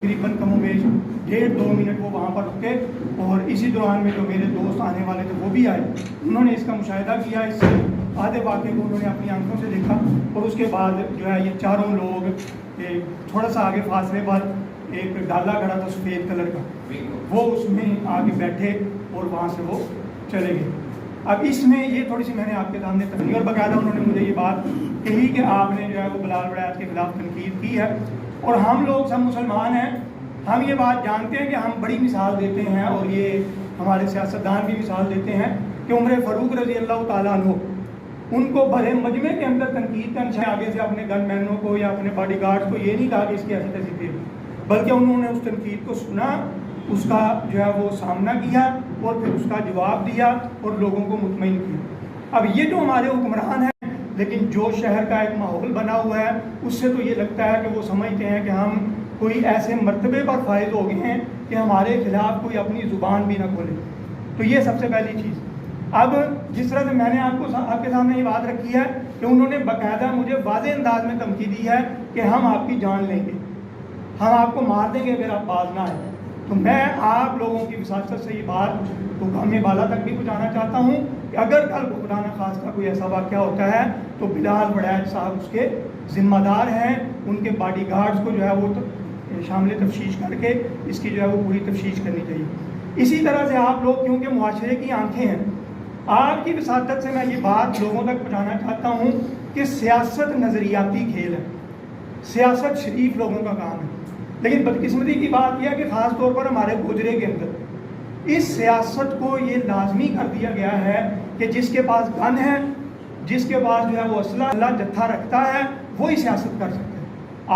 तकरीबन कम बेश 1.5-2 मिनट वो वहाँ पर रुके और इसी दौरान में जो मेरे दोस्त आने वाले थे वो भी आए। उन्होंने इसका मुशाहिदा किया, इस आधे वाक़े को उन्होंने अपनी आंखों से देखा और उसके बाद जो है ये चारों लोग थोड़ा सा आगे फासले पर एक डाला खड़ा था सफ़ेद कलर का, वो उसमें आगे बैठे और वहाँ से वो चले गए। अब इसमें ये थोड़ी सी मैंने आपके सामने तस्वीर और बाकायदा उन्होंने मुझे ये बात कही कि आपने जो है वो बिलाल बड़ैत के खिलाफ तनकीद की है और हम लोग सब मुसलमान हैं, हम ये बात जानते हैं कि हम बड़ी मिसाल देते हैं और ये हमारे सियासतदान भी मिसाल देते हैं कि उमर फ़ारूक रज़ी अल्लाह ताला अन्हु उनको भले मजमे के अंदर तनकीद का निशान आगे से अपने गनमैनों को या अपने बॉडी गार्ड को ये नहीं कहा कि इसकी ऐसी तैसी थी, बल्कि उन्होंने उस तनकीद को सुना, उसका जो है वो सामना किया और फिर उसका जवाब दिया और लोगों को मुतमईन किया। अब ये जो हमारे हुक्मरान हैं, लेकिन जो शहर का एक माहौल बना हुआ है उससे तो ये लगता है कि वो समझते हैं कि हम कोई ऐसे मर्तबे पर फायद हो गए हैं कि हमारे खिलाफ कोई अपनी ज़ुबान भी ना खोले। तो ये सबसे पहली चीज़। अब जिस तरह से मैंने आपके सामने ये बात रखी है कि उन्होंने बाकायदा मुझे वाज़ेह अंदाज में धमकी दी है कि हम आपकी जान लेंगे, हम आपको मार देंगे अगर आप बाज ना आए। तो मैं आप लोगों की विसासत से ये बात तो गामे बाला तक भी पहुँचाना चाहता हूँ कि अगर कल खुदाना खास्ता कोई ऐसा वाक़या होता है तो बिलाल बड़ैत साहब उसके ज़िम्मेदार हैं, उनके बॉडी गार्ड्स को जो है वो शामिल तफ्तीश करके इसकी जो है वो पूरी तफ्तीश करनी चाहिए। इसी तरह से आप लोग क्योंकि मुआशरे की आंखें हैं, आपकी विसासत से मैं ये बात लोगों तक पहुँचाना चाहता हूँ कि सियासत नज़रियाती खेल है, सियासत शरीफ लोगों का काम है। लेकिन बदकिस्मती की बात यह है कि ख़ास तौर पर हमारे गोजरे के अंदर इस सियासत को ये लाजमी कर दिया गया है कि जिसके पास गन है, जिसके पास जो है वो असला जत्था रखता है, वही सियासत कर सकता है।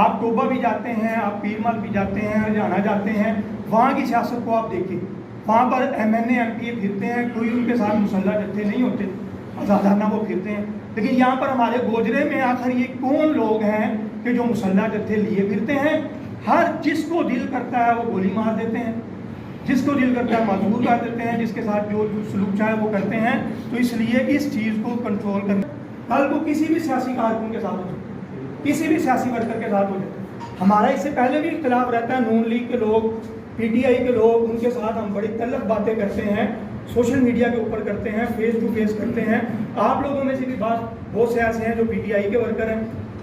आप टोबा भी जाते हैं, आप पीरमल भी जाते हैं, हरियाणा जाते हैं, वहाँ की सियासत को आप देखिए, वहाँ पर MNA MPA फिरते हैं, कोई उनके साथ मुसल्ला जत्थे नहीं होते, आज़ादाना वो फिरते हैं। लेकिन यहाँ पर हमारे गोजरे में आखिर ये कौन लोग हैं कि जो मुसल्ला जत्थे लिए फिरते हैं? हर जिसको दिल करता है वो गोली मार देते हैं, जिसको दिल करता है मजबूर कर देते हैं, जिसके साथ जो सलूक चाहे वो करते हैं। तो इसलिए इस चीज़ को कंट्रोल करना, कल को किसी भी सियासी कारकुन के साथ हो जाए, किसी भी सियासी वर्कर के साथ हो जाए। हमारा इससे पहले भी इख्तिलाफ रहता है, नून लीग के लोग, PTI के लोग, उनके साथ हम बड़ी तल्ख बातें करते हैं, सोशल मीडिया के ऊपर करते हैं, फेस टू फेस करते हैं। आप लोगों में से भी बहुत से ऐसे हैं जो PTI के वर्कर हैं,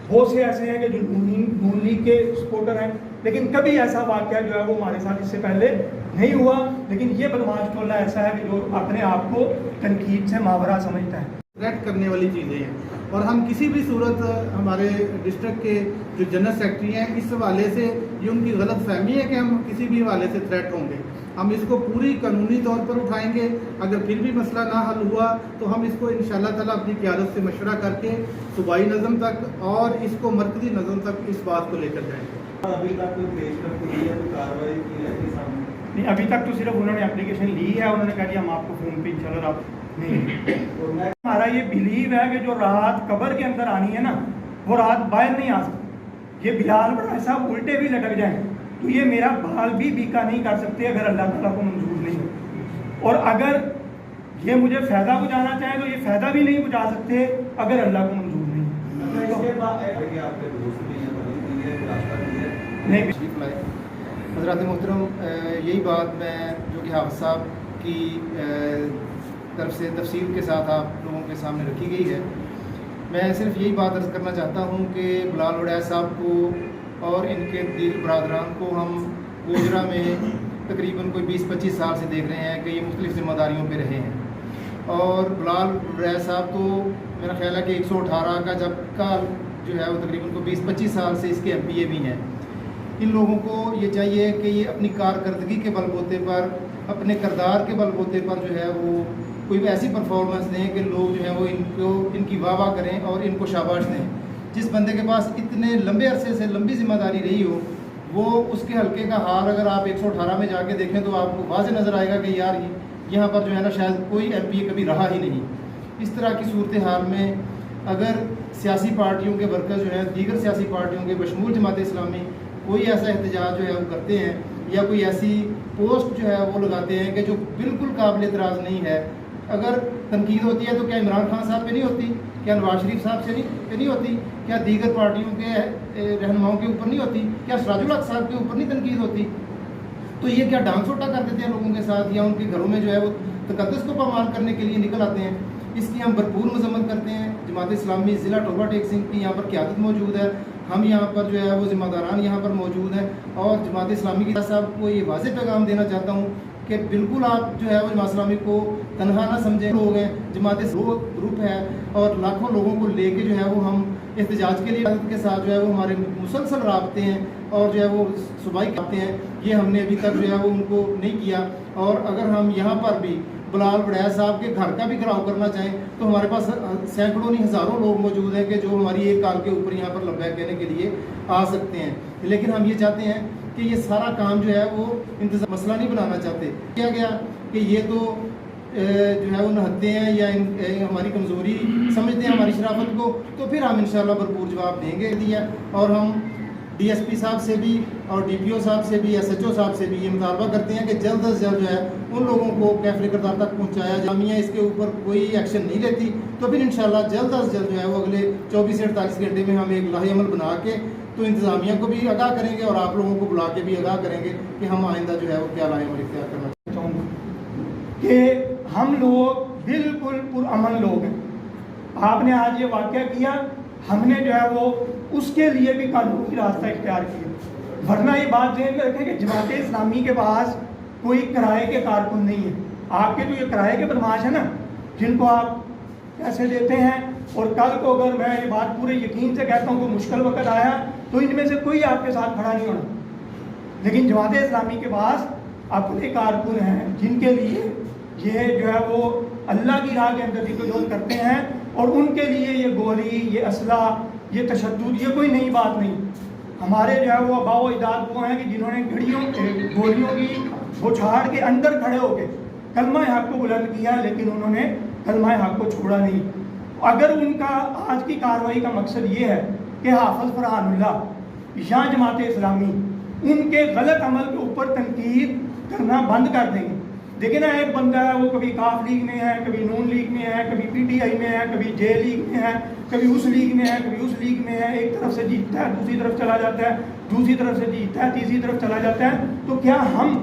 बहुत से ऐसे हैं कि जो नून लीग के सपोर्टर हैं, लेकिन कभी ऐसा वाक़या जो है वो हमारे साथ इससे पहले नहीं हुआ। लेकिन ये बदमाश टोला ऐसा है कि जो अपने आप को तनकीद से मावरा समझता है। थ्रेट करने वाली चीज़ें हैं और हम किसी भी सूरत हमारे डिस्ट्रिक्ट के जो जनरल सेक्रेटरी हैं, इस हवाले से ये उनकी गलत फहमी है कि हम किसी भी हवाले से थ्रेट होंगे। हम इसको पूरी कानूनी तौर पर उठाएंगे। अगर फिर भी मसला ना हल हुआ तो हम इसको इंशाअल्लाह ताला अपनी क़यादत से मशवरा करके सूबाई नज़म तक और इसको मरकज़ी नज़म तक इस बात को लेकर जाएंगे। अभी तक कोई पेशरफ की है, कोई कार्रवाई की है कि सामने नहीं, अभी तक तो सिर्फ उन्होंने एप्लीकेशन ली है, उन्होंने कहा कि हम आपको फ़ोन पे इंशाल्लाह आप नहीं। हमारा ये बिलीव है कि जो रात कब्र के अंदर आनी है ना, वो रात बाहर नहीं आ सकती। ये बिलाल बड़ा साहब उल्टे भी लटक जाएं तो ये मेरा बाल भी बीका नहीं कर सकते अगर अल्लाह ताला को मंजूर नहीं हो, और अगर ये मुझे फ़ायदा पहुँचाना चाहें तो ये फ़ायदा भी नहीं पहुँचा सकते अगर अल्लाह को मंजूर नहीं नहीं। हज़रात मोहतरम, यही बात मैं जो कि हाफ़िज़ साहब की तरफ से तफसील के साथ आप लोगों के सामने रखी गई है। मैं सिर्फ यही बात अर्ज़ करना चाहता हूँ कि बिलाल बड़ैत साहब को और इनके दीगर बरादरान को हम गोजरा में तकरीबन कोई 20-25 साल से देख रहे हैं कि ये मुख्तलिफ़ ज़िम्मेदारियों पे रहे हैं। और बिलाल बड़ैत साहब तो मेरा ख्याल है कि 118 का जब का जो है वो तकरीबन को 20-25 साल से इसके MPA भी हैं। इन लोगों को ये चाहिए कि ये अपनी कारकर्दगी के बलबूते पर, अपने किरदार के बलबूते पर जो है वो कोई ऐसी परफॉर्मेंस दें कि लोग जो है वो इनकी वाह करें और इनको शाबाश दें। जिस बंदे के पास इतने लंबे अरसे से लंबी जिम्मेदारी रही हो, वो उसके हल्के का हाल अगर आप 118 में जाके देखें तो आपको वाज़े नज़र आएगा कि यार यहाँ पर जो है ना शायद कोई MPA कभी रहा ही नहीं। इस तरह की सूरत हाल में अगर सियासी पार्टियों के वर्कर जो हैं, दीगर सियासी पार्टियों के बशमूल जमात इस्लामी कोई ऐसा एहतजाज जो है वो करते हैं या कोई ऐसी पोस्ट जो है वो लगाते हैं कि जो बिल्कुल काबिल एतराज़ नहीं है, अगर तनकीद होती है तो क्या इमरान खान साहब पे नहीं होती, क्या नवाज शरीफ साहब से नहीं होती, क्या दीगर पार्टियों के रहनुमाओं के ऊपर नहीं होती? क्या सिराजुल हक साहब के ऊपर नहीं तनकीद होती? तो ये क्या डांग सोटा कर देते हैं लोगों के साथ, या उनके घरों में जो है वो तकद्दुस को पामाल करने के लिए निकल आते हैं? इसकी हम भरपूर मजम्मत करते हैं। जमात इस्लामी ज़िला टोबा टेक सिंह की यहाँ पर क़यादत मौजूद है, हम यहाँ पर जो है वो ज़िम्मेदारान यहाँ पर मौजूद हैं, और जमात इस्लामी की साहब को ये वाज़ेह पैगाम देना चाहता हूँ कि बिल्कुल आप जो है वो जमात इस्लामी को तनहा ना समझें। लोग हैं, जमात ग्रुप है, और लाखों लोगों को लेके जो है वो हम एहतजाज के लिए के साथ जो है वो हमारे मुसलसल राब्ते हैं, और जो है वो सूबाई करते हैं। ये हमने अभी तक जो है वो उनको नहीं किया। और अगर हम यहाँ पर भी बिलाल बड़ैच साहब के घर का भी घिराव करना चाहें तो हमारे पास सैकड़ों नहीं हज़ारों लोग मौजूद हैं कि जो हमारी एक काल के ऊपर यहाँ पर लब्बैक कहने के लिए आ सकते हैं। लेकिन हम ये चाहते हैं कि ये सारा काम जो है वो इंतज़ाम मसला नहीं बनाना चाहते। क्या गया कि ये तो जो है वो नहत्ते हैं या हमारी कमज़ोरी समझते हैं हमारी शराफत को, तो फिर हम इंशाल्लाह भरपूर जवाब देंगे दिया। और हम DSP साहब से भी और DPO साहब से भी, SHO साहब से भी ये मुतालबा करते हैं कि जल्द से जल्द जो है उन लोगों को कैफरे करदार तक पहुँचाया। जामिया इसके ऊपर कोई एक्शन नहीं लेती तो फिर इंशाल्लाह जल्द से जल्द जो है वो अगले 24 से 48 घंटे में हम एक लाहे अमल बना के तो इंतज़ामिया को भी आगाह करेंगे और आप लोगों को बुला के भी आगाह करेंगे कि हम आइंदा जो है वो क्या लाहे अमल इख्तियार करना चाहूँगा कि हम लोग बिल्कुल पुरअमन लोग हैं। आपने आज ये वाक़या किया, हमने जो है वो उसके लिए भी कानूनी रास्ता इख्तियार किया। वरना ये बात ध्यान में रखें कि जमात इस्लामी के पास कोई किराए के कारकुन नहीं है। आपके जो ये किराए के बदमाश हैं ना, जिनको आप पैसे देते हैं, और कल को अगर मैं ये बात पूरे यकीन से कहता हूँ कि मुश्किल वक्त आया तो इनमें से कोई आपके साथ खड़ा नहीं होना। लेकिन जमात इस्लामी के पास अपने कारकुन हैं जिनके लिए ये जो है वो अल्लाह की राह के अंदर जद्दोजहद करते हैं, और उनके लिए ये गोली, ये असला, ये तशद्दुद, ये कोई नई बात नहीं। हमारे जो है वो आबाओ अजदाद वो हैं कि जिन्होंने गोलियों की बौछार के अंदर खड़े होकर कलमा हक को बुलंद किया, लेकिन उन्होंने कलमा हक को छोड़ा नहीं। अगर उनका आज की कार्रवाई का मकसद ये है कि हाफिज़ फरहानुल्लाह या जमात इस्लामी उनके गलत अमल के ऊपर तनकीद करना बंद कर देंगे। देखिए ना, एक बंदा है वो कभी काफ लीग में है, कभी नून लीग में है, कभी PTI में है, कभी J लीग में है, कभी उस लीग में है, कभी उस लीग में है। एक तरफ से जीतता है, दूसरी तरफ चला जाता है, दूसरी तरफ से जीतता है, तीसरी तरफ चला जाता है। तो क्या हम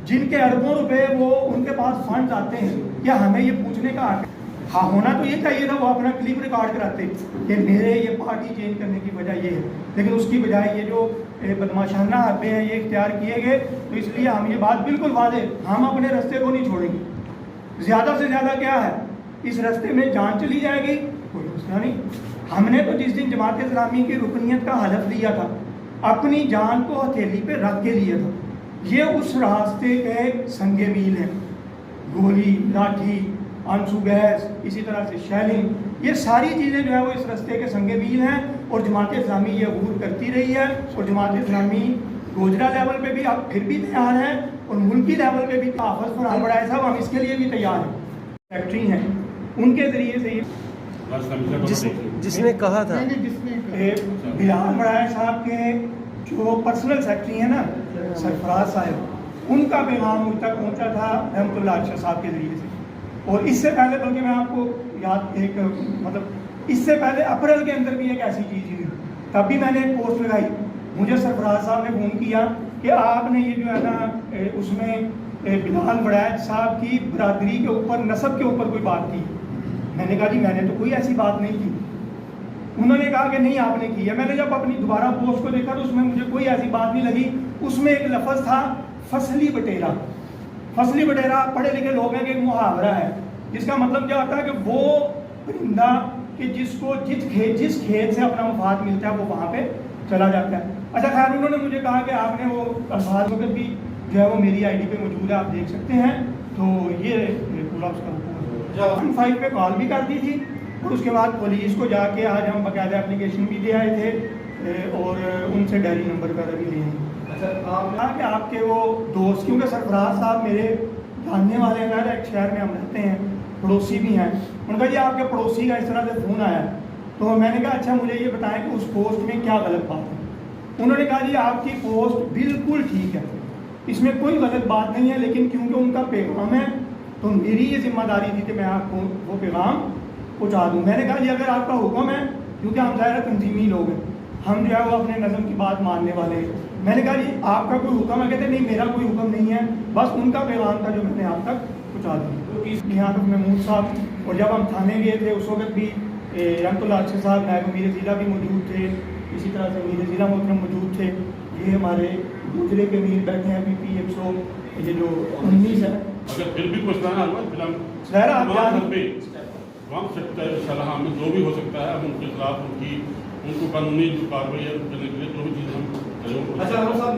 जिनके अरबों रुपए वो उनके पास फंड आते हैं, क्या हमें ये पूछने का हक? हाँ, होना तो ये चाहिए था वो अपना क्लिप रिकॉर्ड कराते कि मेरे ये पार्टी चेंज करने की वजह ये है, लेकिन उसकी बजाय ये जो बदमाशाना हरबे हैं ये इख्तियार किए गए। तो इसलिए हम ये बात बिल्कुल वादे, हम अपने रास्ते को नहीं छोड़ेंगे। ज़्यादा से ज़्यादा क्या है, इस रास्ते में जान चली जाएगी, कोई मसला नहीं। हमने तो जिस दिन जमात इस्लामी की रुकनीत का हलफ लिया था, अपनी जान को हथेली पे रख के लिया था। ये उस रास्ते के संगे मील हैं। गोली, लाठी, आंसू गैस, इसी तरह से शेलिंग, ये सारी चीज़ें जो है वो इस रास्ते के संगे मील हैं। और जमात इस्लामी ये अबूर करती रही है, और जमात इस्लामी गोजरा लेवल पे भी अब फिर भी तैयार है, और मुल्की लेवल पे भी हाफिज़ फरहान बड़ाई साहब हम इसके लिए भी तैयार हैं। फैक्ट्री हैं, उनके ज़रिए से ये जिसने कहा था बिलाल बड़ाई साहब के जो पर्सनल सेक्रेटरी हैं ना सरफराज साहब, उनका पैगाम मुझ तक पहुँचा था रहमतुल्लाह अर्शद साहब के ज़रिए से। और इससे पहले, बल्कि मैं आपको याद एक मतलब इससे पहले अप्रैल के अंदर भी एक ऐसी चीज़ हुई, तब भी मैंने एक पोस्ट लगाई। मुझे सरफराज साहब ने फ़ोन किया कि आपने ये जो है ना उसमें बिलाल बड़ैच साहब की बरादरी के ऊपर, नस्ब के ऊपर कोई बात की। मैंने कहा जी मैंने तो कोई ऐसी बात नहीं की। उन्होंने कहा कि नहीं आपने की है। मैंने जब अपनी दोबारा पोस्ट को देखा तो उसमें मुझे कोई ऐसी बात नहीं लगी। उसमें एक लफ्ज़ था फसली बटेरा। फसली बटेरा पढ़े लिखे लोग हैं कि एक मुहावरा है, जिसका मतलब क्या होता है कि वो परिंदा कि जिसको जिस खेत से अपना मफाद मिलता है वो वहाँ पे चला जाता है। अच्छा खैर, उन्होंने मुझे कहा कि आपने वो अल्फाज वगैरह भी जो है वो मेरी ID पे मौजूद है, आप देख सकते हैं। तो ये पूरा उसका 115 पे कॉल भी कर दी थी, और उसके बाद पुलिस को जाके आज हम बाकायदा एप्लीकेशन भी दे आए थे, और उनसे डायरी नंबर वगैरह भी लिए हैं। अच्छा, आप कहा कि आपके वो दोस्त, क्योंकि सरफराज साहब मेरे जानने वाले हैं, एक शहर में हम रहते हैं, पड़ोसी भी हैं। उन्होंने कहा जी आपके पड़ोसी का इस तरह से फ़ोन आया। तो मैंने कहा अच्छा मुझे ये बताएं कि उस पोस्ट में क्या गलत बात है। उन्होंने कहा जी आपकी पोस्ट बिल्कुल ठीक है, इसमें कोई गलत बात नहीं है, लेकिन क्योंकि उनका पैगाम है तो मेरी ये जिम्मेदारी थी कि मैं आपको वो पैगाम पहुँचा दूँ। मैंने कहा जी अगर आपका हुक्म है, क्योंकि हम ज़ाहिर तंजीमी लोग हैं, ہم جو ہے وہ اپنے نظم کی بات ماننے والے ہیں۔ میں نے کہا جی آپ کا کوئی حکم ہے؟ کہتے نہیں میرا کوئی حکم نہیں ہے، بس ان کا پیغام تھا جو میں نے آپ تک پہنچا دیا۔ یہاں تک محمود صاحب، اور جب ہم تھانے گئے تھے اس وقت بھی رحمۃ اللہ اچھے صاحب نائب امیر ضلع بھی موجود تھے، اسی طرح سے امیر ضلع محترم موجود تھے، یہ ہمارے گجرے کے امیر بیٹھے ہیں PP 100 یہ جو 19 ہے۔ اگر پھر بھی کچھ نہ ظاہر آپ جان تمام صلاح میں جو بھی ہو سکتا ہے ہم ان کے خلاف ان کو قانونی جو کاروائی ہے کرنے کے لیے جو بھی چیز ہم کریں۔